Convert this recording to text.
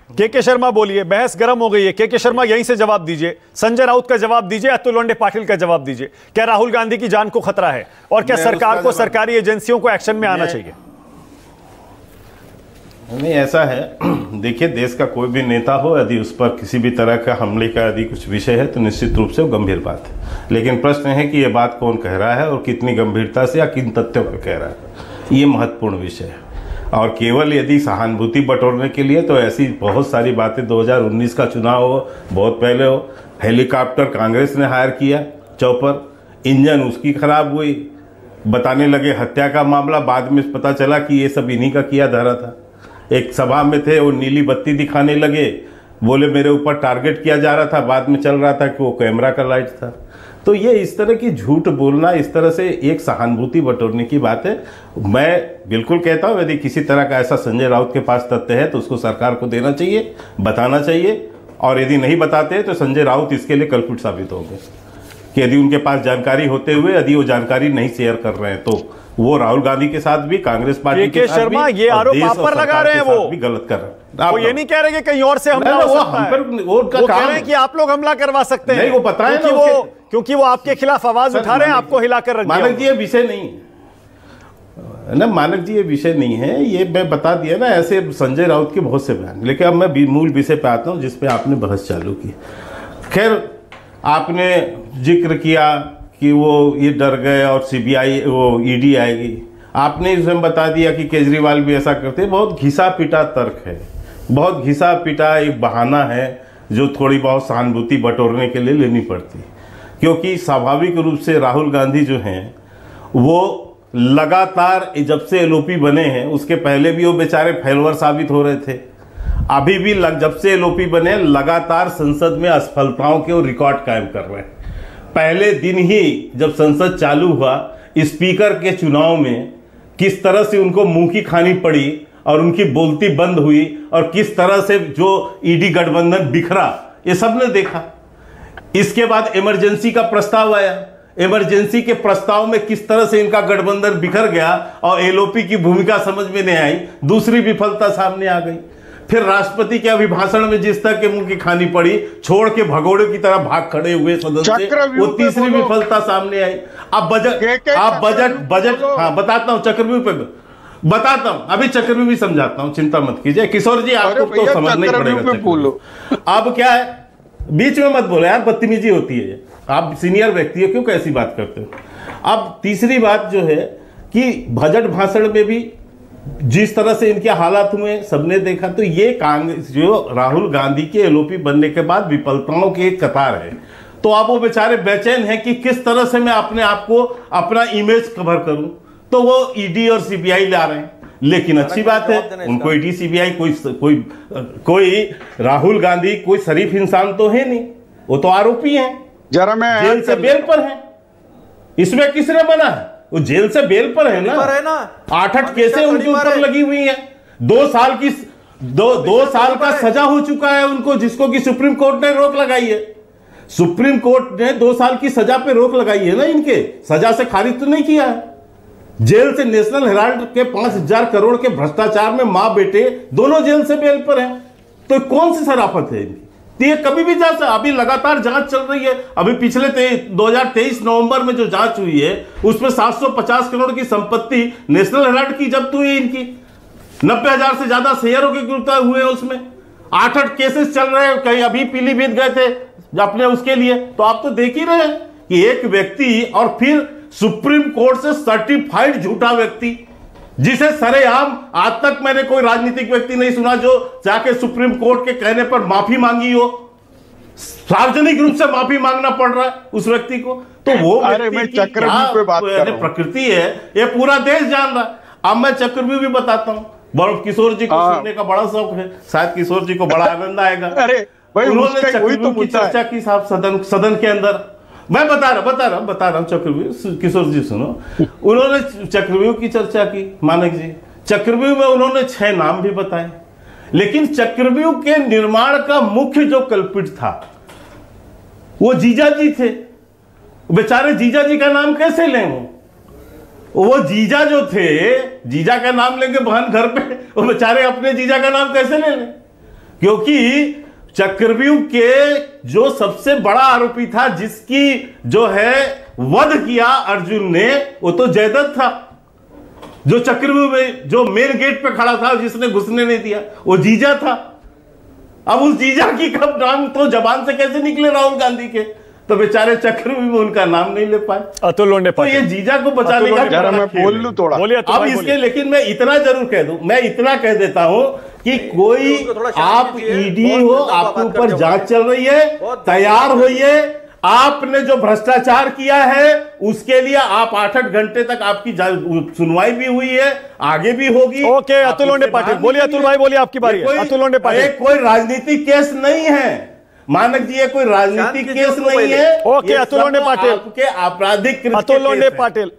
के शर्मा बोलिए, बहस गर्म हो गई है। के शर्मा यहीं से जवाब दीजिए, संजय राउत का जवाब दीजिए, अतुल लोंढे पाटिल का जवाब दीजिए। क्या राहुल गांधी की जान को खतरा है और क्या सरकार को, सरकारी एजेंसियों को एक्शन में आना चाहिए? नहीं, ऐसा है, देखिए देश का कोई भी नेता हो, यदि उस पर किसी भी तरह का हमले का यदि कुछ विषय है तो निश्चित रूप से वो गंभीर बात है। लेकिन प्रश्न है कि ये बात कौन कह रहा है और कितनी गंभीरता से या किन तथ्यों पर कह रहा है, ये महत्वपूर्ण विषय है। और केवल यदि सहानुभूति बटोरने के लिए तो ऐसी बहुत सारी बातें 2019 का चुनाव हो, बहुत पहले हो, हेलीकॉप्टर कांग्रेस ने हायर किया, चौपर इंजन उसकी खराब हुई, बताने लगे हत्या का मामला, बाद में पता चला कि ये सब इन्हीं का किया धरा था। एक सभा में थे, वो नीली बत्ती दिखाने लगे, बोले मेरे ऊपर टारगेट किया जा रहा था, बाद में चल रहा था कि वो कैमरा का लाइट था। तो ये इस तरह की झूठ बोलना, इस तरह से एक सहानुभूति बटोरने की बात है। मैं बिल्कुल कहता हूँ यदि किसी तरह का ऐसा संजय राउत के पास तथ्य है तो उसको सरकार को देना चाहिए, बताना चाहिए, और यदि नहीं बताते तो संजय राउत इसके लिए कल्पित साबित होंगे कि यदि उनके पास जानकारी होते हुए यदि वो जानकारी नहीं शेयर कर रहे हैं तो वो राहुल गांधी के साथ भी, कांग्रेस पार्टी के साथ शर्मा भी, ये आरोप आप पर लगा रहे हैं, वो भी गलत कर रहे हैं। वो ये नहीं कह रहे कि कहीं और से हमला हो सकता है, वो कह रहे हैं कि आप लोग हमला करवा सकते हैं। नहीं, वो पता है क्योंकि वो आपके खिलाफ आवाज उठा रहे हैं, आपको हिलाकर रख दिया। मानक जी ये विषय नहीं है ना, मानक जी ये विषय नहीं है, ये मैं बता दिया ना। ऐसे संजय राउत के बहुत से बयान, लेकिन अब मैं मूल विषय पे आता हूँ जिसपे आपने बहस चालू की। खैर, आपने जिक्र किया कि वो ये डर गए और सीबीआई वो ईडी आएगी। आपने इसमें बता दिया कि केजरीवाल भी ऐसा करते हैं। बहुत घिसा पिटा तर्क है, बहुत घिसा पिटा एक बहाना है जो थोड़ी बहुत सहानुभूति बटोरने के लिए लेनी पड़ती, क्योंकि स्वाभाविक रूप से राहुल गांधी जो हैं वो लगातार जब से एलओपी बने हैं, उसके पहले भी वो बेचारे फेलवर साबित हो रहे थे, अभी भी जब से एलओपी बने लगातार संसद में असफलताओं के रिकॉर्ड कायम कर रहे हैं। पहले दिन ही जब संसद चालू हुआ, स्पीकर के चुनाव में किस तरह से उनको मुंह की खानी पड़ी और उनकी बोलती बंद हुई और किस तरह से जो ईडी गठबंधन बिखरा, ये सबने देखा। इसके बाद इमरजेंसी का प्रस्ताव आया, इमरजेंसी के प्रस्ताव में किस तरह से इनका गठबंधन बिखर गया और एलओपी की भूमिका समझ में नहीं आई, दूसरी विफलता सामने आ गई। फिर राष्ट्रपति के अभिभाषण में जिस तरह के मुंह की खानी पड़ी, छोड़ के भगोड़े की तरह भाग खड़े हुए सदन से, वो तीसरी विफलता सामने आई। अब बजट हाँ बताता हूँ, चक्रव्यूह पे बताता हूँ, अभी चक्रव्यूह भी समझाता हूँ, चिंता मत कीजिए किशोर जी, आपको तो समझना ही पड़ेगा। अब क्या है, बीच में मत बोलो यार, बदतमीजी होती है, आप सीनियर व्यक्ति हो, क्यों कैसी बात करते हो। अब तीसरी बात जो है कि बजट भाषण में भी जिस तरह से इनके हालात हुए सबने देखा, तो ये कांग्रेस जो राहुल गांधी के एलओपी बनने के बाद विफलताओं की एक कतार है। तो अब वो बेचारे बेचैन हैं कि किस तरह से मैं अपने आप को, अपना इमेज कवर करूं, तो वो ईडी और सीबीआई ला रहे हैं। लेकिन अच्छी बात है, उनको ईडी सीबीआई कोई राहुल गांधी कोई शरीफ इंसान तो है नहीं, वो तो आरोपी हैं, जरा मैं जेल से बेल पर हैं। इसमें किसने बना है, वो जेल से बेल पर है ना, 8 केसें उनके ऊपर लगी हुई हैं, 2 साल की दो साल का सजा हो चुका है उनको, जिसको कि सुप्रीम कोर्ट ने रोक लगाई है। सुप्रीम कोर्ट ने 2 साल की सजा पे रोक लगाई है ना, इनके सजा से खारिज तो नहीं किया है। जेल से नेशनल हेराल्ड के 5000 करोड़ के भ्रष्टाचार में मां बेटे दोनों जेल से बेल पर हैं, तो कौन सी शराफत है इनकी। तो ये कभी भी जा सकता, अभी लगातार जांच चल रही है। अभी पिछले 2023 नवंबर में जो जांच हुई है उसमें 750 करोड़ की संपत्ति नेशनल हेराल्ड की जब्त हुई है इनकी, 90,000 से ज्यादा शेयरों के गिरफ्तार हुए हैं उसमें, 8 केसेस चल रहे हैं, कहीं अभी पीलीभीत गए थे अपने उसके लिए। तो आप तो देख ही रहे हैं कि एक व्यक्ति, और फिर सुप्रीम कोर्ट से सर्टिफाइड झूठा व्यक्ति, जिसे सरेआम आज तक मैंने कोई राजनीतिक व्यक्ति नहीं सुना जो जाके सुप्रीम कोर्ट के कहने पर माफी मांगी हो, सार्वजनिक रूप से माफी मांगना पड़ रहा है उस व्यक्ति को। तो वो प्रकृति है, ये पूरा देश जान रहा है। अब मैं चक्रव्यूह भी बताता हूँ, किशोर जी को सुनने का बड़ा शौक है, शायद किशोर जी को बड़ा आनंद आएगा। उन्होंने चक्रव्यूह की चर्चा की साहब सदन के अंदर, मैं बता रहा हूं चक्रव्यूह, किशोर जी सुनो। उन्होंने चक्रव्यूह की चर्चा की, मानक जी, चक्रव्यूह में उन्होंने 6 नाम भी बताए, लेकिन चक्रव्यूह के निर्माण का मुख्य जो कल्पित था वो जीजा जी थे। बेचारे जीजा जी का नाम कैसे लें, वो जीजा जो थे, जीजा का नाम लेंगे बहन घर पे, वो बेचारे अपने जीजा का नाम कैसे ले लें, क्योंकि चक्रव्यूह के जो सबसे बड़ा आरोपी था, जिसकी जो है वध किया अर्जुन ने, वो तो जयदत्त था। जो चक्रव्यूह में जो मेन गेट पे खड़ा था, जिसने घुसने नहीं दिया, वो जीजा था। अब उस जीजा की कब नाम तो जबान से कैसे निकले राहुल गांधी के? तो बेचारे चक्रव्यूह में उनका नाम नहीं ले पाए। अतुल लोंढे तो ये जीजा को बचाने का मैं बोल लूं थोड़ा। अब इसके, लेकिन मैं इतना जरूर कह दूं, मैं इतना कह देता हूं कि कोई आप ईडी हो, आपके ऊपर जांच चल रही है, तैयार होइए। आपने जो भ्रष्टाचार किया है उसके लिए आप 8-8 घंटे तक आपकी सुनवाई भी हुई है, आगे भी होगी। ओके, अतुल लोंढे पाटिल बोलिए। अतुल भाई बोलिए, आपकी बारी है। अतुल लोंढे पाटिल, कोई राजनीतिक केस नहीं है मानक जी, ये कोई राजनीतिक केस नहीं है। ओके, अतुल लोंढे पाटिल, आपके आपराधिक, अतुल लोंढे पाटिल